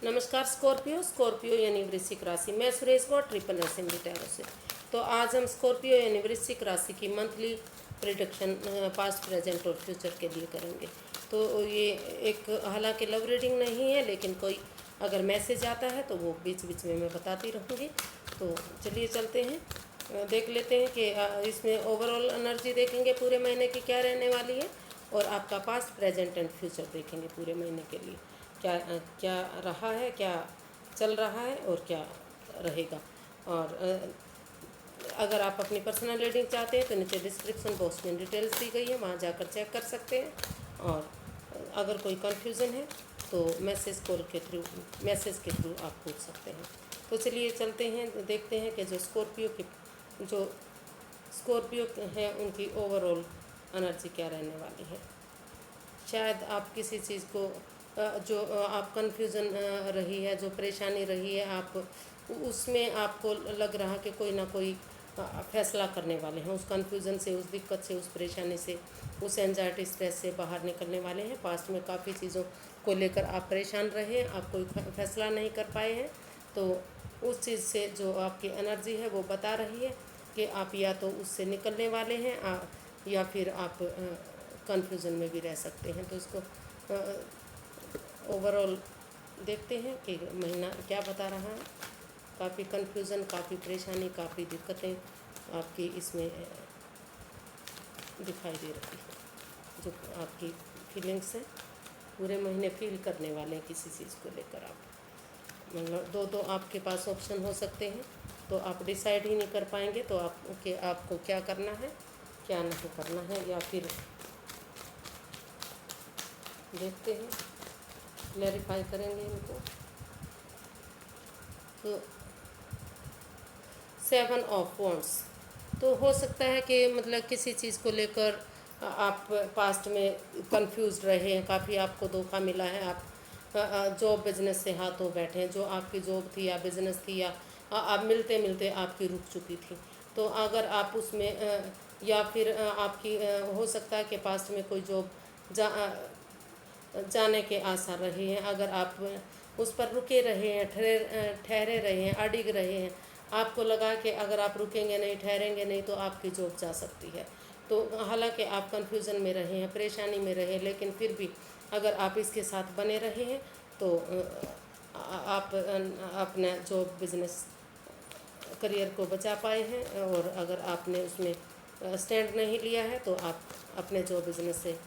नमस्कार स्कॉर्पियो यानी वृश्चिक राशि। मैं Suresh Gaur triple S M tarot से। तो आज हम स्कॉर्पियो यानी वृश्चिक राशि की मंथली प्रिडिक्शन पास्ट प्रेजेंट और फ्यूचर के लिए करेंगे। तो ये एक हालांकि लव रीडिंग नहीं है, लेकिन कोई अगर मैसेज आता है तो वो बीच बीच में मैं बताती रहूँगी। तो चलिए चलते हैं, देख लेते हैं कि इसमें ओवरऑल एनर्जी देखेंगे पूरे महीने की क्या रहने वाली है, और आपका पास्ट प्रेजेंट एंड फ्यूचर देखेंगे पूरे महीने के लिए क्या क्या रहा है, क्या चल रहा है और क्या रहेगा। और अगर आप अपनी पर्सनल रीडिंग चाहते हैं तो नीचे डिस्क्रिप्शन बॉक्स में डिटेल्स दी गई है, वहाँ जाकर चेक कर सकते हैं। और अगर कोई कन्फ्यूज़न है तो मैसेज के थ्रू आप पूछ सकते हैं। तो चलिए चलते हैं, देखते हैं कि जो स्कॉर्पियो है उनकी ओवरऑल एनर्जी क्या रहने वाली है। शायद आप किसी चीज़ को जो आप कन्फ्यूज़न रही है, जो परेशानी रही है, आप उसमें आपको लग रहा कि कोई ना कोई फैसला करने वाले हैं। उस कन्फ्यूज़न से, उस दिक्कत से, उस परेशानी से, उस एंजाइटी स्ट्रेस से बाहर निकलने वाले हैं। पास्ट में काफ़ी चीज़ों को लेकर आप परेशान रहे हैं, आप कोई फैसला नहीं कर पाए हैं। तो उस चीज़ से जो आपकी एनर्जी है वो बता रही है कि आप या तो उससे निकलने वाले हैं या फिर आप कन्फ्यूज़न में भी रह सकते हैं। तो इसको ओवरऑल देखते हैं कि महीना क्या बता रहा है। काफ़ी कन्फ्यूज़न, काफ़ी परेशानी, काफ़ी दिक्कतें आपकी इसमें दिखाई दे रही है। जो आपकी फीलिंग्स हैं पूरे महीने फील करने वाले हैं किसी चीज़ को लेकर आप। मतलब दो आपके पास ऑप्शन हो सकते हैं, तो आप डिसाइड ही नहीं कर पाएंगे तो आपको क्या करना है, क्या नहीं करना है। या फिर देखते हैं, क्लैरिफाई करेंगे इनको। तो 7 ऑफ वॉन्ड्स, तो हो सकता है कि मतलब किसी चीज़ को लेकर आप पास्ट में कंफ्यूज रहे हैं, काफ़ी आपको धोखा मिला है। आप जॉब बिजनेस से हाथों बैठे हैं। जो आपकी जॉब थी या बिजनेस थी या आप मिलते मिलते आपकी रुक चुकी थी, तो अगर आप उसमें या फिर आपकी हो सकता है कि पास्ट में कोई जॉब जाने के आसार रहे हैं। अगर आप उस पर रुके रहे हैं, ठहरे रहे हैं, अडिग रहे हैं, आपको लगा कि अगर आप रुकेंगे नहीं, ठहरेंगे नहीं तो आपकी जॉब जा सकती है। तो हालांकि आप कंफ्यूजन में रहे हैं, परेशानी में रहे, लेकिन फिर भी अगर आप इसके साथ बने रहे हैं तो आप अपना जॉब बिजनेस करियर को बचा पाए हैं। और अगर आपने उसमें स्टैंड नहीं लिया है तो आप अपने जॉब बिजनेस से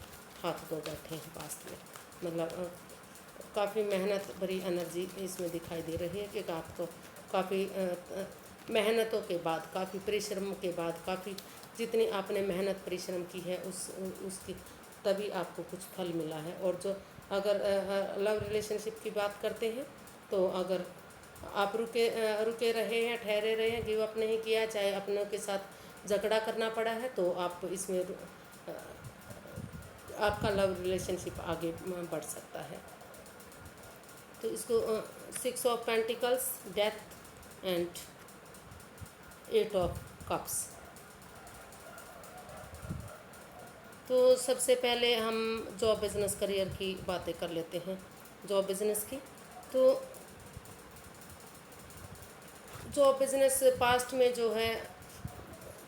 हाथ धो बैठे हैं पास्ट में। मतलब काफ़ी मेहनत भरी एनर्जी इसमें दिखाई दे रही है कि आपको काफ़ी मेहनतों के बाद, काफ़ी परिश्रम के बाद, काफ़ी जितनी आपने मेहनत परिश्रम की है उसकी तभी आपको कुछ फल मिला है। और जो अगर लव रिलेशनशिप की बात करते हैं तो अगर आप रुके रहे हैं, ठहरे रहे हैं, गिव अप नहीं किया, चाहे अपनों के साथ झगड़ा करना पड़ा है, तो आप इसमें आपका लव रिलेशनशिप आगे बढ़ सकता है। तो इसको 6 of pentacles, death and 8 of cups. तो सबसे पहले हम जॉब बिजनेस करियर की बातें कर लेते हैं। जॉब बिजनेस की, तो जॉब बिजनेस पास्ट में जो है,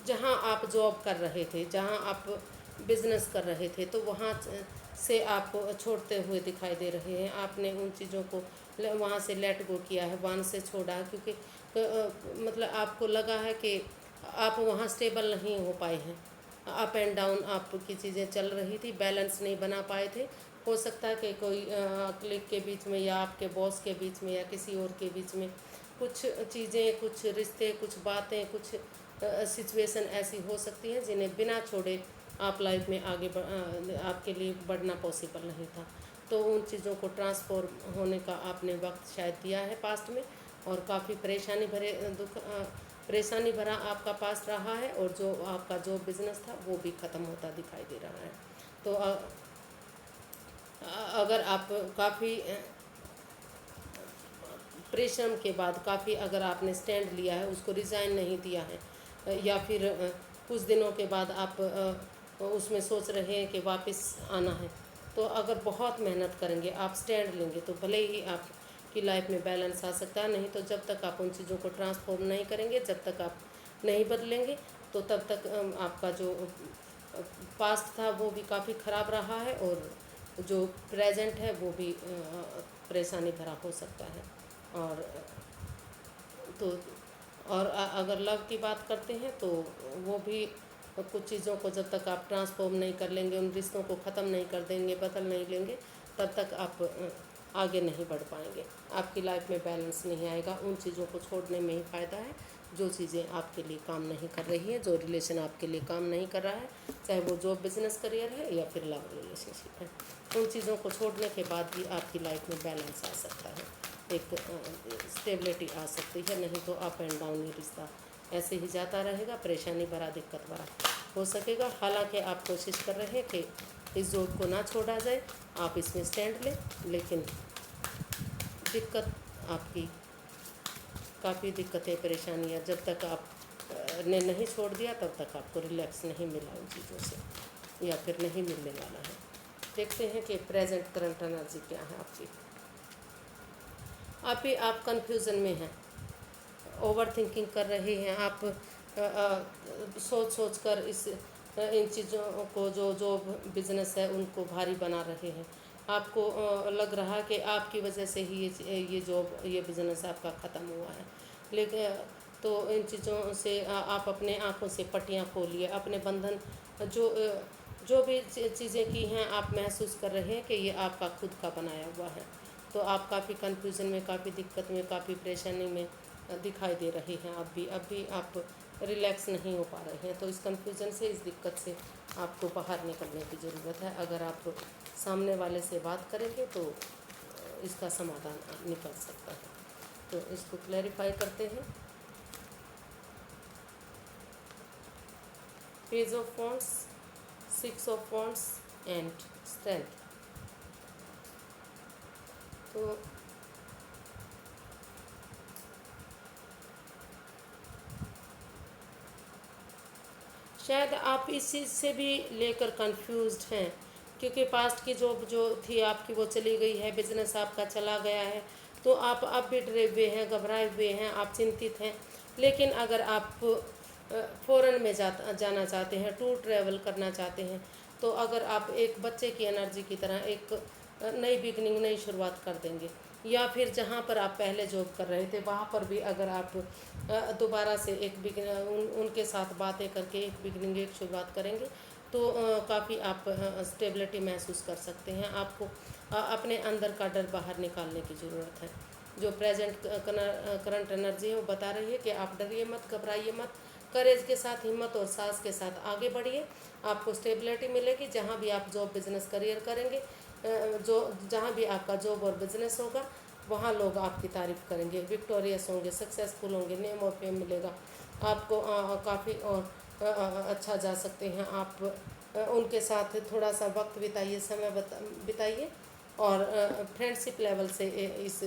जहाँ आप जॉब कर रहे थे, जहाँ आप बिजनेस कर रहे थे, तो वहाँ से आप छोड़ते हुए दिखाई दे रहे हैं। आपने उन चीज़ों को वहाँ से लेट गो किया है, वहाँ से छोड़ा है, क्योंकि मतलब आपको लगा है कि आप वहाँ स्टेबल नहीं हो पाए हैं। अप एंड डाउन आपकी चीज़ें चल रही थी, बैलेंस नहीं बना पाए थे। हो सकता है कि कोई क्लिक के बीच में या आपके बॉस के बीच में या किसी और के बीच में कुछ चीज़ें, कुछ रिश्ते, कुछ बातें, कुछ सिचुएशन ऐसी हो सकती हैं जिन्हें बिना छोड़े आप लाइफ में आगे आपके लिए बढ़ना पॉसिबल नहीं था। तो उन चीज़ों को ट्रांसफॉर्म होने का आपने वक्त शायद दिया है पास्ट में, और काफ़ी परेशानी भरा आपका पास्ट रहा है। और जो आपका जो बिज़नेस था वो भी ख़त्म होता दिखाई दे रहा है। तो अगर आप काफ़ी परिश्रम के बाद, काफ़ी अगर आपने स्टैंड लिया है, उसको रिज़ाइन नहीं दिया है, या फिर कुछ दिनों के बाद आप उसमें सोच रहे हैं कि वापस आना है, तो अगर बहुत मेहनत करेंगे, आप स्टैंड लेंगे, तो भले ही आप आपकी लाइफ में बैलेंस आ सकता है। नहीं तो जब तक आप उन चीज़ों को ट्रांसफॉर्म नहीं करेंगे, जब तक आप नहीं बदलेंगे, तो तब तक आपका जो पास्ट था वो भी काफ़ी ख़राब रहा है, और जो प्रेजेंट है वो भी परेशानी भरा हो सकता है। और तो अगर लव की बात करते हैं तो वो भी कुछ चीज़ों को जब तक आप ट्रांसफॉर्म नहीं कर लेंगे, उन रिश्तों को ख़त्म नहीं कर देंगे, बदल नहीं लेंगे, तब तक आप आगे नहीं बढ़ पाएंगे। आपकी लाइफ में बैलेंस नहीं आएगा। उन चीज़ों को छोड़ने में ही फ़ायदा है जो चीज़ें आपके लिए काम नहीं कर रही हैं, जो रिलेशन आपके लिए काम नहीं कर रहा है, चाहे वो जॉब, बिजनेस, करियर है या फिर लव रिलेशनशिप है। उन चीज़ों को छोड़ने के बाद भी आपकी लाइफ में बैलेंस आ सकता है, एक स्टेबिलिटी आ सकती है। नहीं तो अप एंड डाउन ये रिश्ता ऐसे ही जाता रहेगा, परेशानी भरा, दिक्कत भरा हो सकेगा। हालांकि आप कोशिश कर रहे हैं कि इस जॉब को ना छोड़ा जाए, आप इसमें स्टैंड लें, लेकिन दिक्कत आपकी काफ़ी दिक्कतें, परेशानियाँ, जब तक आप ने नहीं छोड़ दिया तब तक आपको रिलैक्स नहीं मिला उन चीज़ों से, या फिर नहीं मिलने वाला है। देखते हैं कि प्रेजेंट करंट एनर्जी क्या है आपकी। अभी आप कंफ्यूजन में हैं, ओवर थिंकिंग कर रहे हैं, आप सोच कर इन चीज़ों को, जो बिज़नेस है उनको भारी बना रहे हैं। आपको लग रहा कि आपकी वजह से ही ये जॉब, ये बिज़नेस आपका ख़त्म हुआ है। लेकिन तो इन चीज़ों से आप अपने आँखों से पट्टियाँ खोलिए, अपने बंधन जो भी चीज़ें की हैं, आप महसूस कर रहे हैं कि ये आपका खुद का बनाया हुआ है। तो आप काफ़ी कन्फ्यूज़न में, काफ़ी दिक्कत में, काफ़ी परेशानी में दिखाई दे रहे हैं। अब भी आप रिलैक्स नहीं हो पा रहे हैं। तो इस कन्फ्यूज़न से, इस दिक्कत से आपको बाहर निकलने की ज़रूरत है। अगर आप सामने वाले से बात करेंगे तो इसका समाधान निकल सकता है। तो इसको क्लैरिफाई करते हैं। Page of wands, 6 of wands and strength. तो शायद आप इस चीज़ से भी लेकर कंफ्यूज्ड हैं, क्योंकि पास्ट की जॉब जो थी आपकी वो चली गई है, बिजनेस आपका चला गया है, तो आप अब भी डरे हुए हैं, घबराए हुए हैं, आप चिंतित हैं। लेकिन अगर आप फॉरेन में जाना चाहते हैं, टूर ट्रैवल करना चाहते हैं, तो अगर आप एक बच्चे की एनर्जी की तरह एक नई बिगनिंग, नई शुरुआत कर देंगे, या फिर जहाँ पर आप पहले जॉब कर रहे थे वहाँ पर भी अगर आप दोबारा से एक उनके साथ बातें करके एक बिगनिंग, एक शुरुआत करेंगे, तो काफ़ी आप स्टेबिलिटी महसूस कर सकते हैं। आपको अपने अंदर का डर बाहर निकालने की ज़रूरत है। जो प्रेजेंट करंट एनर्जी है वो बता रही है कि आप डरिए मत, घबराइए मत, करेज के साथ, हिम्मत और साहस के साथ आगे बढ़िए। आपको स्टेबिलिटी मिलेगी। जहाँ भी आप जॉब, बिजनेस, करियर करेंगे, जहाँ भी आपका जॉब और बिजनेस होगा, वहाँ लोग आपकी तारीफ़ करेंगे, विक्टोरियस होंगे, सक्सेसफुल होंगे, नेम और फेम मिलेगा आपको। काफ़ी और अच्छा जा सकते हैं आप। उनके साथ थोड़ा सा वक्त बिताइए, समय बिताइए, और फ्रेंडशिप लेवल से इस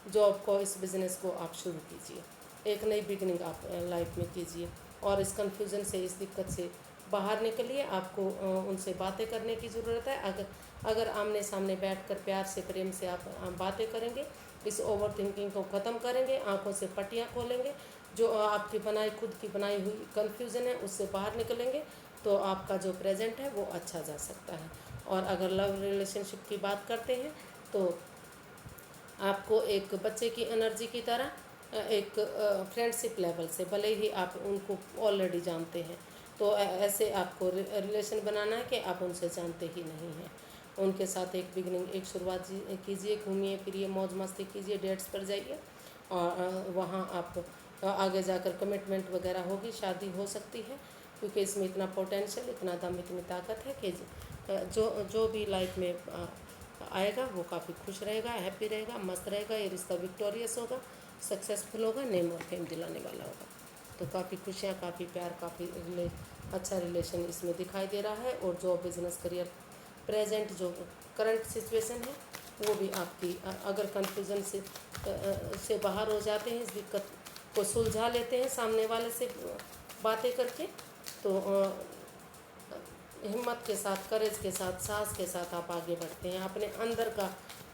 जॉब को, इस बिज़नेस को आप शुरू कीजिए। एक नई बिगनिंग आप लाइफ में कीजिए, और इस कन्फ्यूज़न से, इस दिक्कत से बाहर निकलिए। आपको उनसे बातें करने की ज़रूरत है। अगर आमने सामने बैठकर प्यार से, प्रेम से आप बातें करेंगे, इस ओवर थिंकिंग को ख़त्म करेंगे, आंखों से पट्टियाँ खोलेंगे, जो आपकी खुद की बनाई हुई कन्फ्यूज़न है उससे बाहर निकलेंगे, तो आपका जो प्रेजेंट है वो अच्छा जा सकता है। और अगर लव रिलेशनशिप की बात करते हैं तो आपको एक बच्चे की एनर्जी की तरह एक फ्रेंडशिप लेवल से, भले ही आप उनको ऑलरेडी जानते हैं, तो ऐसे आपको रिलेशन बनाना है कि आप उनसे जानते ही नहीं हैं। उनके साथ एक बिगनिंग, एक शुरुआत कीजिए, घूमिए फिरिए, मौज मस्ती कीजिए, डेट्स पर जाइए, और वहाँ आप आगे जाकर कमिटमेंट वगैरह होगी, शादी हो सकती है, क्योंकि इसमें इतना पोटेंशियल, इतना दम, इतनी ताकत है कि जो भी लाइफ में आएगा वो काफ़ी खुश रहेगा, हैप्पी रहेगा, मस्त रहेगा। ये रिश्ता विक्टोरियस होगा, सक्सेसफुल होगा, नेम और फेम दिलाने वाला होगा। तो काफ़ी खुशियाँ, काफ़ी प्यार, काफ़ी अच्छा रिलेशन इसमें दिखाई दे रहा है। और जॉब, बिजनेस, करियर, प्रेजेंट जो करंट सिचुएशन है वो भी आपकी, अगर कन्फ्यूज़न से बाहर हो जाते हैं, इस दिक्कत को सुलझा लेते हैं सामने वाले से बातें करके, तो हिम्मत के साथ, करेज के साथ, साहस के साथ आप आगे बढ़ते हैं। अपने अंदर का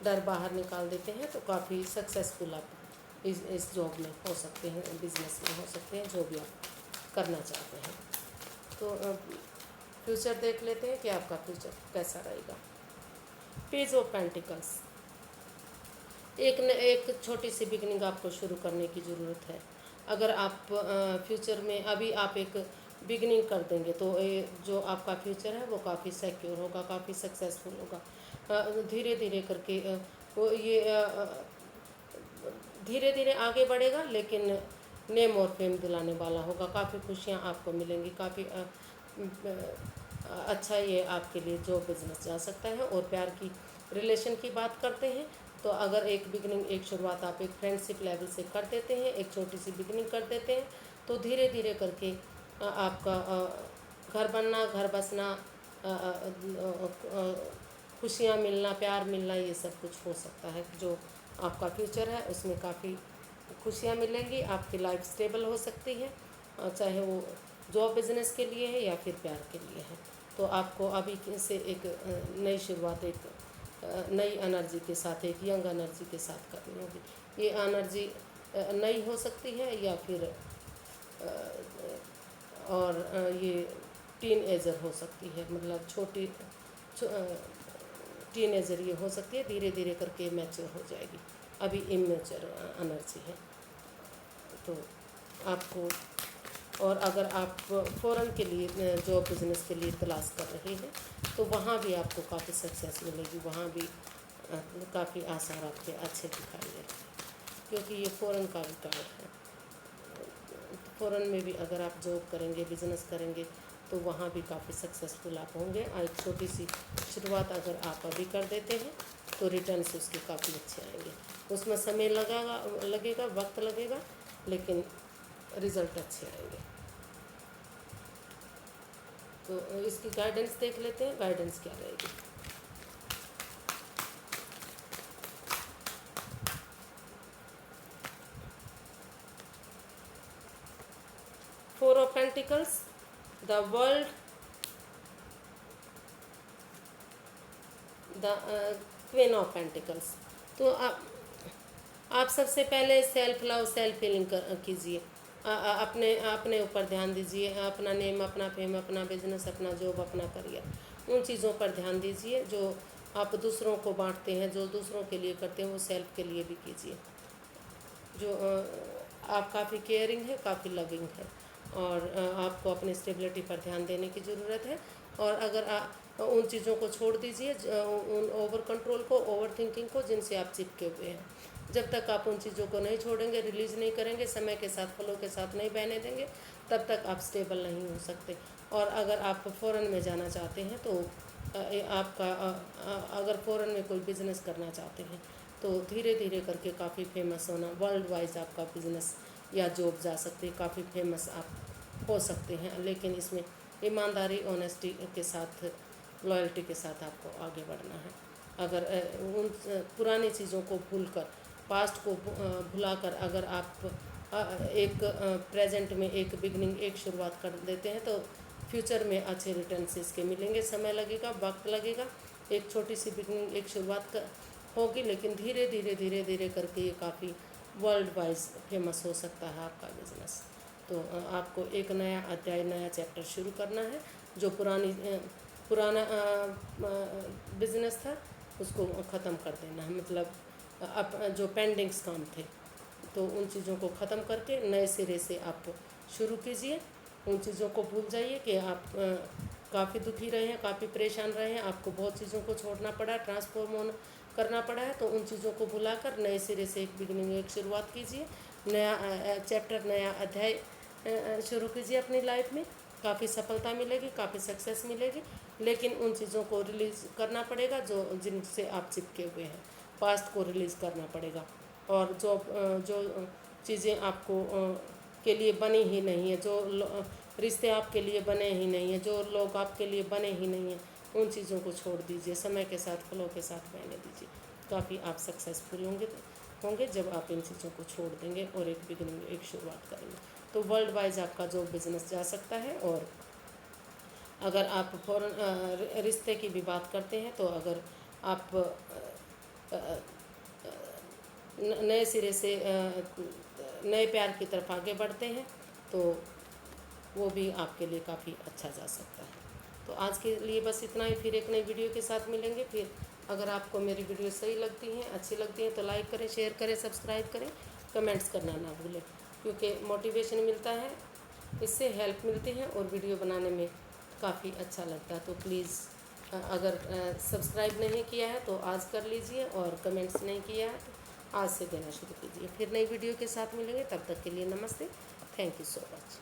डर बाहर निकाल देते हैं, तो काफ़ी सक्सेसफुल आप इस जॉब में हो सकते हैं, बिजनेस में हो सकते हैं, जो भी आप करना चाहते हैं। तो फ्यूचर देख लेते हैं कि आपका फ्यूचर कैसा रहेगा। पेज ऑफ पेंटिकल्स, एक छोटी सी बिगनिंग आपको शुरू करने की ज़रूरत है। अगर आप फ्यूचर में अभी आप एक बिगनिंग कर देंगे तो जो आपका फ्यूचर है वो काफ़ी सिक्योर होगा, काफ़ी सक्सेसफुल होगा। धीरे धीरे करके वो ये धीरे धीरे आगे बढ़ेगा, लेकिन नेम और फेम दिलाने वाला होगा। काफ़ी खुशियाँ आपको मिलेंगी, काफ़ी अच्छा ये आपके लिए जो बिज़नेस जा सकता है। और प्यार की रिलेशन की बात करते हैं तो अगर एक बिगनिंग, एक शुरुआत आप एक फ्रेंडशिप लेवल से कर देते हैं, एक छोटी सी बिगनिंग कर देते हैं, तो धीरे धीरे करके आपका घर बनना, घर बसना, खुशियाँ मिलना, प्यार मिलना, ये सब कुछ हो सकता है। जो आपका फ्यूचर है उसमें काफ़ी खुशियाँ मिलेंगी, आपकी लाइफ स्टेबल हो सकती है, चाहे वो जॉब बिजनेस के लिए है या फिर प्यार के लिए है। तो आपको अभी से एक नई शुरुआत, एक नई एनर्जी के साथ, एक यंग एनर्जी के साथ करनी होगी। ये एनर्जी नई हो सकती है या फिर और ये टीन एजर हो सकती है, मतलब छोटी टीन एजर ये हो सकती है, धीरे धीरे करके मैच्योर हो जाएगी। अभी इमेच्योर एनर्जी है। तो आपको, और अगर आप फ़ौरन के लिए जॉब बिज़नेस के लिए तलाश कर रहे हैं तो वहाँ भी आपको काफ़ी सक्सेस मिलेगी, वहाँ भी काफ़ी आसार आपके अच्छे दिखाई दे रहे हैं, क्योंकि ये फ़ौरन का भी कार्ड है। फ़ौरन में भी अगर आप जॉब करेंगे, बिज़नेस करेंगे, तो वहाँ भी काफ़ी सक्सेसफुल आप होंगे। एक छोटी सी शुरुआत अगर आप अभी कर देते हैं तो रिटर्न्स उसके काफ़ी अच्छे आएंगे। उसमें समय लगेगा, वक्त लगेगा, लेकिन रिज़ल्ट अच्छे आएंगे। तो इसकी गाइडेंस देख लेते हैं, गाइडेंस क्या रहेगी। Four of pentacles, the world, the queen of pentacles. तो आप सबसे पहले सेल्फ लव, सेल्फ हीलिंग कीजिए। अपने ऊपर ध्यान दीजिए, अपना नेम, अपना फेम, अपना बिजनेस, अपना जॉब, अपना करियर, उन चीज़ों पर ध्यान दीजिए जो आप दूसरों को बांटते हैं, जो दूसरों के लिए करते हैं, वो सेल्फ के लिए भी कीजिए। जो आप काफ़ी केयरिंग है, काफ़ी लविंग है, और आपको अपनी स्टेबिलिटी पर ध्यान देने की ज़रूरत है। और अगर उन चीज़ों को छोड़ दीजिए, उन ओवर कंट्रोल को, ओवर थिंकिंग को, जिनसे आप चिपके हुए हैं। जब तक आप उन चीज़ों को नहीं छोड़ेंगे, रिलीज़ नहीं करेंगे, समय के साथ, फ्लो के साथ नहीं बहने देंगे, तब तक आप स्टेबल नहीं हो सकते। और अगर आप फ़ौरन में जाना चाहते हैं तो आपका अगर फ़ौरन में कोई बिज़नेस करना चाहते हैं तो धीरे धीरे करके काफ़ी फेमस होना, वर्ल्ड वाइज आपका बिज़नेस या जॉब जा सकती है, काफ़ी फेमस आप हो सकते हैं। लेकिन इसमें ईमानदारी, ऑनेस्टी के साथ, लॉयल्टी के साथ आपको आगे बढ़ना है। अगर उन पुरानी चीज़ों को भूलकर, पास्ट को भुलाकर अगर आप एक प्रेजेंट में एक बिगनिंग, एक शुरुआत कर देते हैं तो फ्यूचर में अच्छे रिटर्न्स इसके मिलेंगे। समय लगेगा, वक्त लगेगा, एक छोटी सी बिगनिंग, एक शुरुआत होगी, लेकिन धीरे धीरे धीरे धीरे करके ये काफ़ी वर्ल्ड वाइज फेमस हो सकता है आपका बिज़नेस। तो आपको एक नया अध्याय, नया चैप्टर शुरू करना है। जो पुराना बिज़नेस था उसको ख़त्म कर देना है, मतलब जो पेंडिंग्स काम थे तो उन चीज़ों को ख़त्म करके नए सिरे से आप शुरू कीजिए। उन चीज़ों को भूल जाइए कि आप काफ़ी दुखी रहे हैं, काफ़ी परेशान रहे हैं, आपको बहुत चीज़ों को छोड़ना पड़ा, ट्रांसफॉर्म करना पड़ा है। तो उन चीज़ों को भुलाकर नए सिरे से एक बिगनिंग, एक शुरुआत कीजिए, नया चैप्टर, नया अध्याय शुरू कीजिए अपनी लाइफ में। काफ़ी सफलता मिलेगी, काफ़ी सक्सेस मिलेगी, लेकिन उन चीज़ों को रिलीज़ करना पड़ेगा जिनसे आप चिपके हुए हैं। पास्ट को रिलीज़ करना पड़ेगा, और जो चीज़ें आपको के लिए बनी ही नहीं है, जो रिश्ते आपके लिए बने ही नहीं हैं, जो लोग आपके लिए बने ही नहीं हैं, उन चीज़ों को छोड़ दीजिए, समय के साथ, फ्लो के साथ बहने दीजिए। काफ़ी आप सक्सेसफुल होंगे जब आप इन चीज़ों को छोड़ देंगे और एक बिगिनिंग, एक शुरुआत करेंगे। तो वर्ल्ड वाइज आपका जो बिज़नेस जा सकता है। और अगर आप फॉरेन रिश्ते की भी बात करते हैं तो अगर आप नए सिरे से नए प्यार की तरफ आगे बढ़ते हैं, तो वो भी आपके लिए काफ़ी अच्छा जा सकता है। तो आज के लिए बस इतना ही, फिर एक नई वीडियो के साथ मिलेंगे। फिर अगर आपको मेरी वीडियो सही लगती हैं, अच्छी लगती हैं, तो लाइक करें, शेयर करें, सब्सक्राइब करें, कमेंट्स करना ना भूलें, क्योंकि मोटिवेशन मिलता है, इससे हेल्प मिलती है और वीडियो बनाने में काफ़ी अच्छा लगता है। तो प्लीज़ अगर सब्सक्राइब नहीं किया है तो आज कर लीजिए, और कमेंट्स नहीं किया है तो आज से देना शुरू कीजिए। फिर नई वीडियो के साथ मिलेंगे, तब तक के लिए नमस्ते, थैंक यू सो मच।